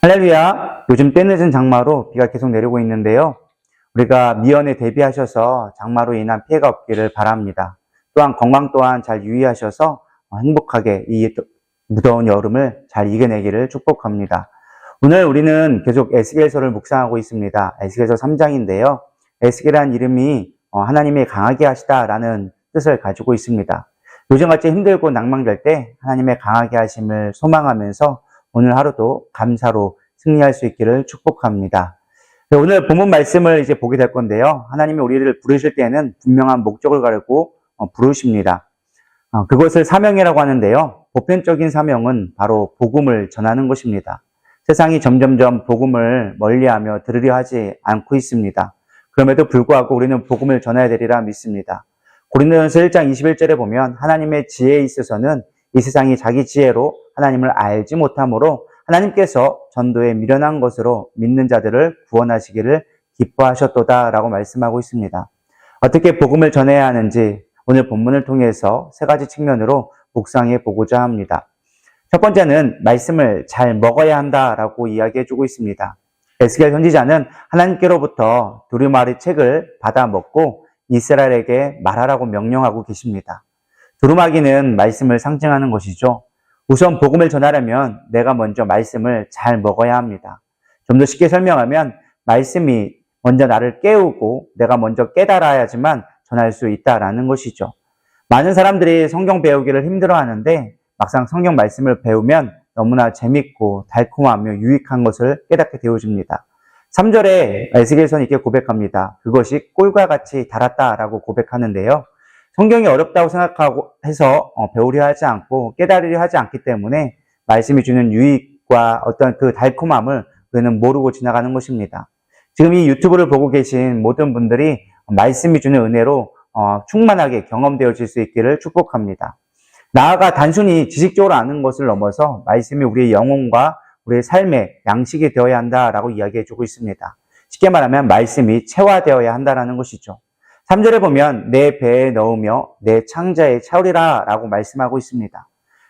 할렐루야! 요즘 때늦은 장마로 비가 계속 내리고 있는데요. 우리가 미연에 대비하셔서 장마로 인한 피해가 없기를 바랍니다. 또한 건강 또한 잘 유의하셔서 행복하게 이 무더운 여름을 잘 이겨내기를 축복합니다. 오늘 우리는 계속 에스겔서를 묵상하고 있습니다. 에스겔서 3장인데요. 에스겔이라는 이름이 하나님이 강하게 하시다라는 뜻을 가지고 있습니다. 요즘같이 힘들고 낭망될 때 하나님의 강하게 하심을 소망하면서 오늘 하루도 감사로 승리할 수 있기를 축복합니다. 오늘 본문 말씀을 이제 보게 될 건데요. 하나님이 우리를 부르실 때는 분명한 목적을 가지고 부르십니다. 그것을 사명이라고 하는데요. 보편적인 사명은 바로 복음을 전하는 것입니다. 세상이 점점점 복음을 멀리하며 들으려 하지 않고 있습니다. 그럼에도 불구하고 우리는 복음을 전해야 되리라 믿습니다. 고린도전서 1장 21절에 보면 하나님의 지혜에 있어서는 이 세상이 자기 지혜로 하나님을 알지 못하므로 하나님께서 전도에 미련한 것으로 믿는 자들을 구원하시기를 기뻐하셨도다 라고 말씀하고 있습니다. 어떻게 복음을 전해야 하는지 오늘 본문을 통해서 세 가지 측면으로 묵상해 보고자 합니다. 첫 번째는 말씀을 잘 먹어야 한다라고 이야기해주고 있습니다. 에스겔 선지자는 하나님께로부터 두루마리 책을 받아 먹고 이스라엘에게 말하라고 명령하고 계십니다. 두루마기는 말씀을 상징하는 것이죠. 우선 복음을 전하려면 내가 먼저 말씀을 잘 먹어야 합니다. 좀 더 쉽게 설명하면 말씀이 먼저 나를 깨우고 내가 먼저 깨달아야지만 전할 수 있다라는 것이죠. 많은 사람들이 성경 배우기를 힘들어하는데 막상 성경 말씀을 배우면 너무나 재밌고 달콤하며 유익한 것을 깨닫게 되어집니다. 3절에 에스겔서는 이렇게 고백합니다. 그것이 꿀과 같이 달았다라고 고백하는데요. 성경이 어렵다고 생각하고 해서 배우려 하지 않고 깨달으려 하지 않기 때문에 말씀이 주는 유익과 어떤 그 달콤함을 우리는 모르고 지나가는 것입니다. 지금 이 유튜브를 보고 계신 모든 분들이 말씀이 주는 은혜로 충만하게 경험되어질 수 있기를 축복합니다. 나아가 단순히 지식적으로 아는 것을 넘어서 말씀이 우리의 영혼과 우리의 삶의 양식이 되어야 한다라고 이야기해주고 있습니다. 쉽게 말하면 말씀이 체화되어야 한다라는 것이죠. 3절에 보면 내 배에 넣으며 내 창자에 채우리라 라고 말씀하고 있습니다.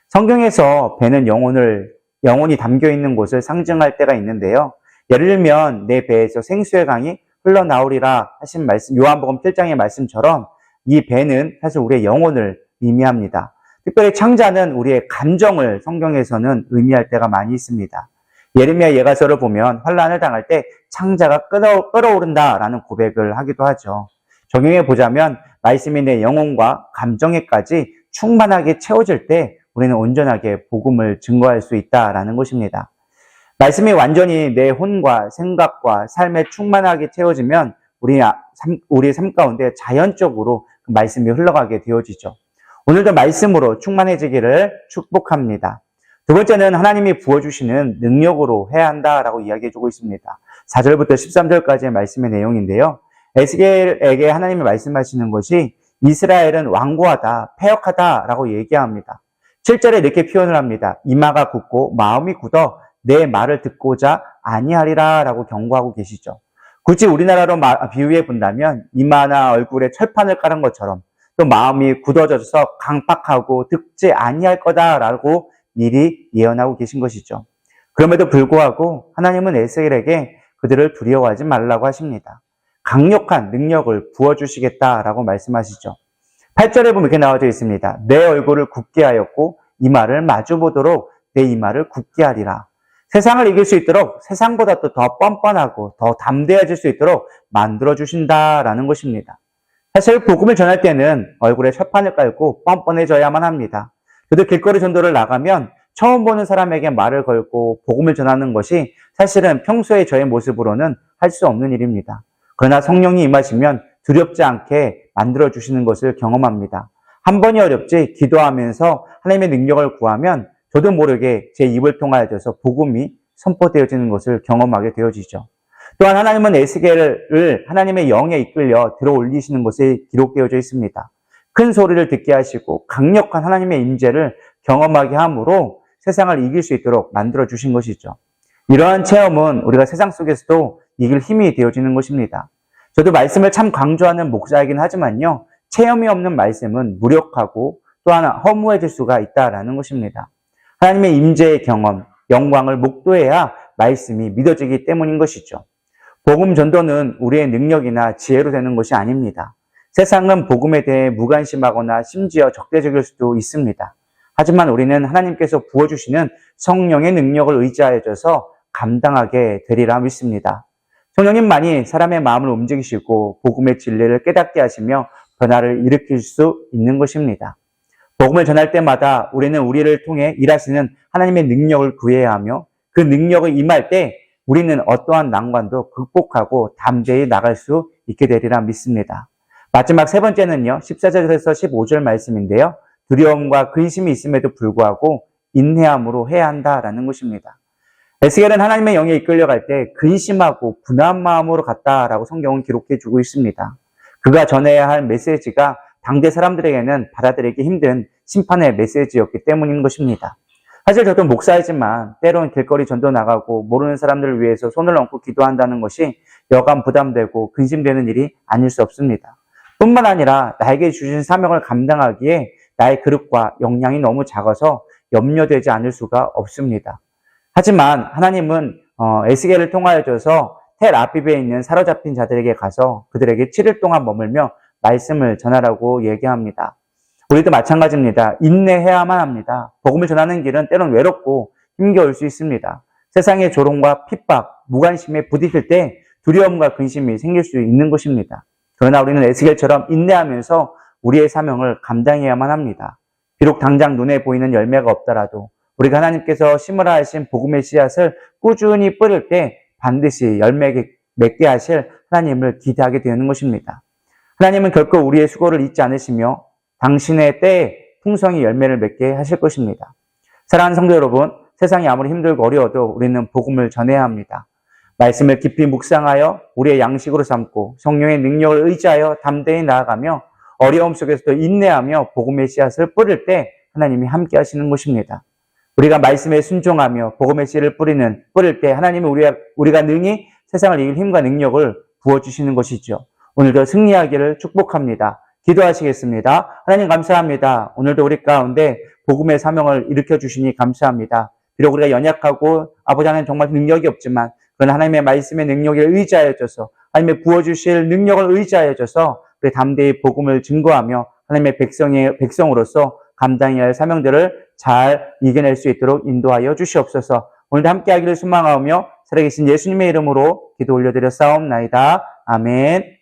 성경에서 배는 영혼이 담겨있는 곳을 상징할 때가 있는데요. 예를 들면 내 배에서 생수의 강이 흘러나오리라 하신 말씀, 요한복음 7장의 말씀처럼 이 배는 사실 우리의 영혼을 의미합니다. 특별히 창자는 우리의 감정을 성경에서는 의미할 때가 많이 있습니다. 예레미야 예가서를 보면 환난을 당할 때 창자가 끓어오른다라는 고백을 하기도 하죠. 적용해 보자면 말씀이 내 영혼과 감정에까지 충만하게 채워질 때 우리는 온전하게 복음을 증거할 수 있다라는 것입니다. 말씀이 완전히 내 혼과 생각과 삶에 충만하게 채워지면 우리의 삶 가운데 자연적으로 그 말씀이 흘러가게 되어지죠. 오늘도 말씀으로 충만해지기를 축복합니다. 두 번째는 하나님이 부어주시는 능력으로 해야 한다라고 이야기해주고 있습니다. 4절부터 13절까지의 말씀의 내용인데요. 에스겔에게 하나님이 말씀하시는 것이 이스라엘은 완고하다, 패역하다라고 얘기합니다. 7절에 이렇게 표현을 합니다. 이마가 굳고 마음이 굳어 내 말을 듣고자 아니하리라 라고 경고하고 계시죠. 굳이 우리나라로 비유해 본다면 이마나 얼굴에 철판을 깔은 것처럼 또 마음이 굳어져서 강팍하고 듣지 아니할 거다라고 미리 예언하고 계신 것이죠. 그럼에도 불구하고 하나님은 에스겔에게 그들을 두려워하지 말라고 하십니다. 강력한 능력을 부어주시겠다라고 말씀하시죠. 8절에 보면 이렇게 나와져 있습니다. 내 얼굴을 굳게 하였고 이마를 마주보도록 내 이마를 굳게 하리라. 세상을 이길 수 있도록 세상보다 또 더 뻔뻔하고 더 담대해질 수 있도록 만들어주신다라는 것입니다. 사실 복음을 전할 때는 얼굴에 철판을 깔고 뻔뻔해져야만 합니다. 그래도 길거리 전도를 나가면 처음 보는 사람에게 말을 걸고 복음을 전하는 것이 사실은 평소에 저의 모습으로는 할 수 없는 일입니다. 그러나 성령이 임하시면 두렵지 않게 만들어주시는 것을 경험합니다. 한 번이 어렵지 기도하면서 하나님의 능력을 구하면 저도 모르게 제 입을 통하여서 복음이 선포되어지는 것을 경험하게 되어지죠. 또한 하나님은 에스겔을 하나님의 영에 이끌려 들어 올리시는 것이 기록되어져 있습니다. 큰 소리를 듣게 하시고 강력한 하나님의 임재를 경험하게 함으로 세상을 이길 수 있도록 만들어주신 것이죠. 이러한 체험은 우리가 세상 속에서도 이길 힘이 되어지는 것입니다. 저도 말씀을 참 강조하는 목사이긴 하지만요. 체험이 없는 말씀은 무력하고 또 하나 허무해질 수가 있다라는 것입니다. 하나님의 임재의 경험, 영광을 목도해야 말씀이 믿어지기 때문인 것이죠. 복음 전도는 우리의 능력이나 지혜로 되는 것이 아닙니다. 세상은 복음에 대해 무관심하거나 심지어 적대적일 수도 있습니다. 하지만 우리는 하나님께서 부어주시는 성령의 능력을 의지하여져서 감당하게 되리라 믿습니다. 성령님만이 사람의 마음을 움직이시고 복음의 진리를 깨닫게 하시며 변화를 일으킬 수 있는 것입니다. 복음을 전할 때마다 우리는 우리를 통해 일하시는 하나님의 능력을 구해야 하며 그 능력을 임할 때 우리는 어떠한 난관도 극복하고 담대히 나갈 수 있게 되리라 믿습니다. 마지막 세 번째는요, 14절에서 15절 말씀인데요. 두려움과 근심이 있음에도 불구하고 인내함으로 해야 한다라는 것입니다. 에스겔은 하나님의 영에 이끌려갈 때 근심하고 분한 마음으로 갔다라고 성경은 기록해 주고 있습니다. 그가 전해야 할 메시지가 당대 사람들에게는 받아들이기 힘든 심판의 메시지였기 때문인 것입니다. 사실 저도 목사이지만 때로는 길거리 전도 나가고 모르는 사람들을 위해서 손을 얹고 기도한다는 것이 여간 부담되고 근심되는 일이 아닐 수 없습니다. 뿐만 아니라 나에게 주신 사명을 감당하기에 나의 그릇과 역량이 너무 작아서 염려되지 않을 수가 없습니다. 하지만 하나님은 에스겔을 통하여져서 텔 아비브에 있는 사로잡힌 자들에게 가서 그들에게 7일 동안 머물며 말씀을 전하라고 얘기합니다. 우리도 마찬가지입니다. 인내해야만 합니다. 복음을 전하는 길은 때론 외롭고 힘겨울 수 있습니다. 세상의 조롱과 핍박, 무관심에 부딪힐 때 두려움과 근심이 생길 수 있는 것입니다. 그러나 우리는 에스겔처럼 인내하면서 우리의 사명을 감당해야만 합니다. 비록 당장 눈에 보이는 열매가 없더라도 우리가 하나님께서 심으라 하신 복음의 씨앗을 꾸준히 뿌릴 때 반드시 열매 맺게 하실 하나님을 기대하게 되는 것입니다. 하나님은 결코 우리의 수고를 잊지 않으시며 당신의 때에 풍성히 열매를 맺게 하실 것입니다. 사랑하는 성도 여러분, 세상이 아무리 힘들고 어려워도 우리는 복음을 전해야 합니다. 말씀을 깊이 묵상하여 우리의 양식으로 삼고 성령의 능력을 의지하여 담대히 나아가며 어려움 속에서도 인내하며 복음의 씨앗을 뿌릴 때 하나님이 함께 하시는 것입니다. 우리가 말씀에 순종하며 복음의 씨를 뿌릴 때 하나님은 우리가 능히 세상을 이길 힘과 능력을 부어주시는 것이죠. 오늘도 승리하기를 축복합니다. 기도하시겠습니다. 하나님 감사합니다. 오늘도 우리 가운데 복음의 사명을 일으켜 주시니 감사합니다. 비록 우리가 연약하고 아버지 하나님 정말 능력이 없지만 그러나 하나님의 말씀의 능력을 의지하여져서 하나님의 부어주실 능력을 의지하여져서 우리 담대히 복음을 증거하며 하나님의 백성으로서 감당해야 할 사명들을 잘 이겨낼 수 있도록 인도하여 주시옵소서. 오늘도 함께하기를 소망하며 살아계신 예수님의 이름으로 기도 올려드려 싸움나이다. 아멘.